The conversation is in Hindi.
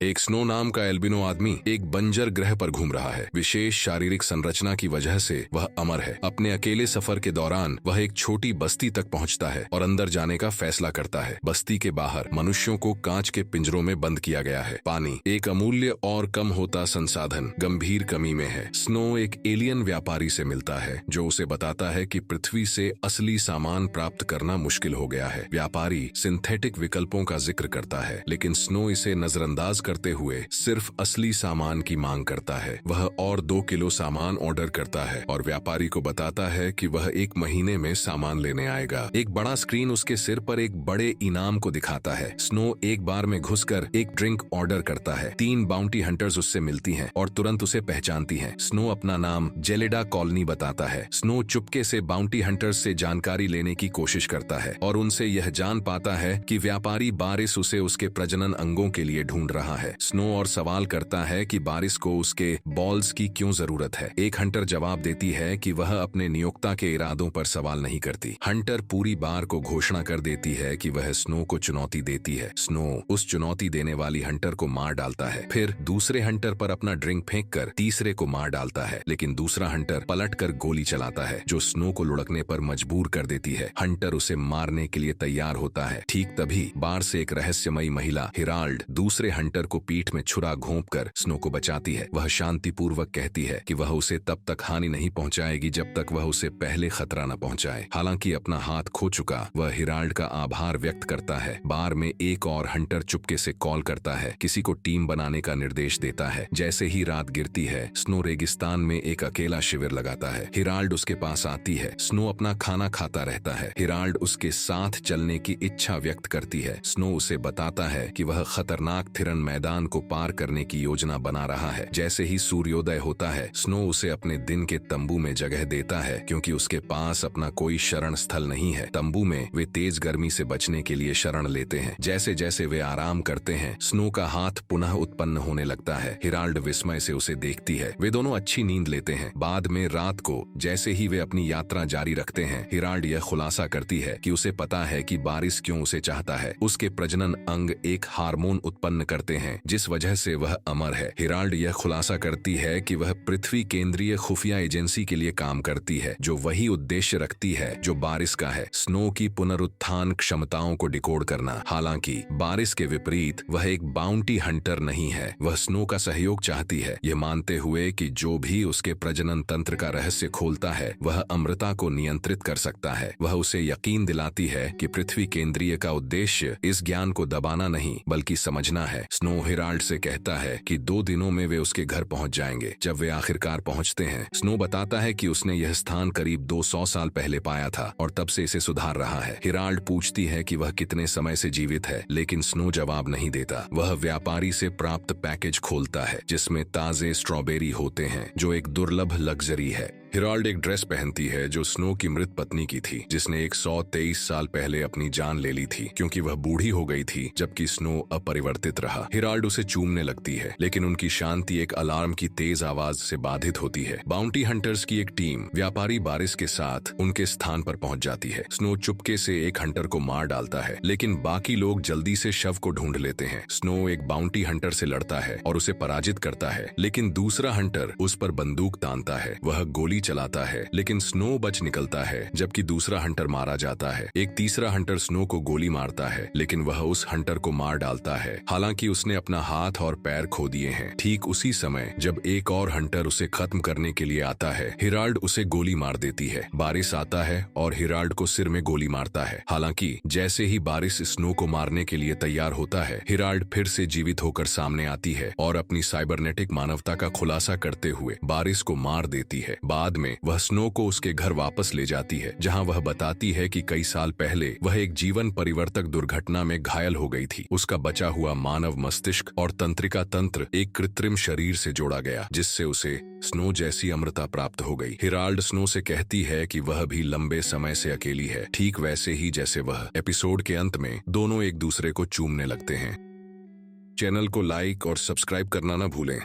एक स्नो नाम का एल्बिनो आदमी एक बंजर ग्रह पर घूम रहा है। विशेष शारीरिक संरचना की वजह से वह अमर है। अपने अकेले सफर के दौरान वह एक छोटी बस्ती तक पहुंचता है और अंदर जाने का फैसला करता है। बस्ती के बाहर मनुष्यों को कांच के पिंजरों में बंद किया गया है। पानी, एक अमूल्य और कम होता संसाधन, गंभीर कमी में है। स्नो एक एलियन व्यापारी से मिलता है जो उसे बताता है कि पृथ्वी से असली सामान प्राप्त करना मुश्किल हो गया है। व्यापारी सिंथेटिक विकल्पों का जिक्र करता है, लेकिन स्नो इसे नजरअंदाज करते हुए सिर्फ असली सामान की मांग करता है। वह और 2 किलो सामान ऑर्डर करता है और व्यापारी को बताता है कि वह 1 महीने में सामान लेने आएगा। एक बड़ा स्क्रीन उसके सिर पर एक बड़े इनाम को दिखाता है। स्नो एक बार में घुसकर एक ड्रिंक ऑर्डर करता है। 3 बाउंटी हंटर्स उससे मिलती हैं और तुरंत उसे पहचानती हैं। स्नो अपना नाम जेलेडा कॉलोनी बताता है। स्नो चुपके से बाउंटी हंटर्स से जानकारी लेने की कोशिश करता है और उनसे यह जान पाता है कि व्यापारी बारिस उसे उसके प्रजनन अंगों के लिए ढूंढ रहा है। स्नो और सवाल करता है कि बारिस को उसके बॉल्स की क्यों जरूरत है। एक हंटर जवाब देती है कि वह अपने नियोक्ता के इरादों पर सवाल नहीं करती। हंटर पूरी बार को घोषणा कर देती है कि वह स्नो को चुनौती देती है। स्नो उस चुनौती देने वाली हंटर को मार डालता है, फिर दूसरे हंटर पर अपना ड्रिंक फेंककर तीसरे को मार डालता है, लेकिन दूसरा हंटर पलटकर गोली चलाता है जो स्नो को लुढ़कने पर मजबूर कर देती है। हंटर उसे मारने के लिए तैयार होता है। ठीक तभी बार से एक रहस्यमयी महिला हिराल्ड दूसरे हंटर को पीठ में छुरा घोंपकर स्नो को बचाती है। वह शांतिपूर्वक कहती है कि वह उसे तब तक हानि नहीं पहुंचाएगी जब तक वह उसे पहले खतरा न पहुंचाए। हालांकि अपना हाथ खो चुका वह हिराल्ड का आभार व्यक्त करता है। बार में एक और हंटर चुपके से कॉल करता है, किसी को टीम बनाने का निर्देश देता है। जैसे ही रात गिरती है, स्नो रेगिस्तान में एक अकेला शिविर लगाता है। हिराल्ड उसके पास आती है। स्नो अपना खाना खाता रहता है। हिराल्ड उसके साथ चलने की इच्छा व्यक्त करती है। स्नो उसे बताता है कि वह खतरनाक थिरन मैदान को पार करने की योजना बना रहा है। जैसे ही सूर्योदय होता है, स्नो उसे अपने दिन के तंबू में जगह देता है क्योंकि उसके पास अपना कोई शरण स्थल नहीं है। तंबू में वे तेज गर्मी से बचने के लिए शरण लेते हैं। जैसे जैसे वे आराम करते हैं, स्नो का हाथ पुनः उत्पन्न होने लगता है। हिराल्ड विस्मय से उसे देखती है। वे दोनों अच्छी नींद लेते हैं। बाद में रात को जैसे ही वे अपनी यात्रा जारी रखते हैं, हिराल्ड यह खुलासा करती है कि उसे पता है कि बारिस क्यों उसे चाहता है। उसके प्रजनन अंग एक हार्मोन उत्पन्न करते हैं जिस वजह से वह अमर है। हिराल्ड यह खुलासा करती है कि वह पृथ्वी केंद्रीय खुफिया एजेंसी के लिए काम करती है जो वही उद्देश्य रखती है जो बारिस का है, स्नो की पुनरुत्थान क्षमताओं को डिकोड करना। हालांकि बारिस के विपरीत वह एक बाउंटी हंटर नहीं है। वह स्नो का सहयोग चाहती है, यह मानते हुए कि जो भी उसके प्रजनन तंत्र का रहस्य खोलता है वह अमृता को नियंत्रित कर सकता है। वह उसे यकीन दिलाती है कि पृथ्वी केंद्रीय का उद्देश्य इस ज्ञान को दबाना नहीं बल्कि समझना है। स्नो हिराल्ड से कहता है कि 2 दिनों में वे उसके घर पहुंच जाएंगे। जब वे आखिरकार पहुंचते हैं, स्नो बताता है कि उसने यह स्थान करीब 200 साल पहले पाया था और तब से इसे सुधार रहा है। हिराल्ड पूछती है कि वह कितने समय से जीवित है, लेकिन स्नो जवाब नहीं देता। वह व्यापारी से प्राप्त पैकेज खोलता है जिसमें ताजे स्ट्रॉबेरी होते हैं जो एक दुर्लभ लग्जरी है। हिराल्ड एक ड्रेस पहनती है जो स्नो की मृत पत्नी की थी, जिसने 123 साल पहले अपनी जान ले ली थी क्योंकि वह बूढ़ी हो गई थी, जबकि स्नो अपरिवर्तित रहा। हिराल्ड उसे चूमने लगती है, लेकिन उनकी शांति एक अलार्म की तेज आवाज से बाधित होती है। बाउंटी हंटर्स की एक टीम व्यापारी बारिस के साथ उनके स्थान पर पहुंच जाती है। स्नो चुपके से एक हंटर को मार डालता है, लेकिन बाकी लोग जल्दी से शव को ढूंढ लेते हैं। स्नो एक बाउंटी हंटर से लड़ता है और उसे पराजित करता है, लेकिन दूसरा हंटर उस पर बंदूक तानता है। वह गोली चलाता है, लेकिन स्नो बच निकलता है, जबकि दूसरा हंटर मारा जाता है। एक तीसरा हंटर स्नो को गोली मारता है, लेकिन वह उस हंटर को मार डालता है, हालांकि उसने अपना हाथ और पैर खो दिए हैं। ठीक उसी समय जब एक और हंटर उसे खत्म करने के लिए आता है, हिराल्ड उसे गोली मार देती है। बारिस आता है और हिराल्ड को सिर में गोली मारता है। हालांकि जैसे ही बारिस स्नो को मारने के लिए तैयार होता है, हिराल्ड फिर से जीवित होकर सामने आती है और अपनी साइबरनेटिक मानवता का खुलासा करते हुए बारिस को मार देती है। बाद में वह स्नो को उसके घर वापस ले जाती है, जहां वह बताती है कि कई साल पहले वह एक जीवन परिवर्तक दुर्घटना में घायल हो गई थी। उसका बचा हुआ मानव मस्तिष्क और तंत्रिका तंत्र एक कृत्रिम शरीर से जोड़ा गया, जिससे उसे स्नो जैसी अमृता प्राप्त हो गई। हिराल्ड स्नो से कहती है कि वह भी लंबे समय से अकेली है, ठीक वैसे ही जैसे वह। एपिसोड के अंत में दोनों एक दूसरे को चूमने लगते हैं। चैनल को लाइक और सब्सक्राइब करना न भूलें।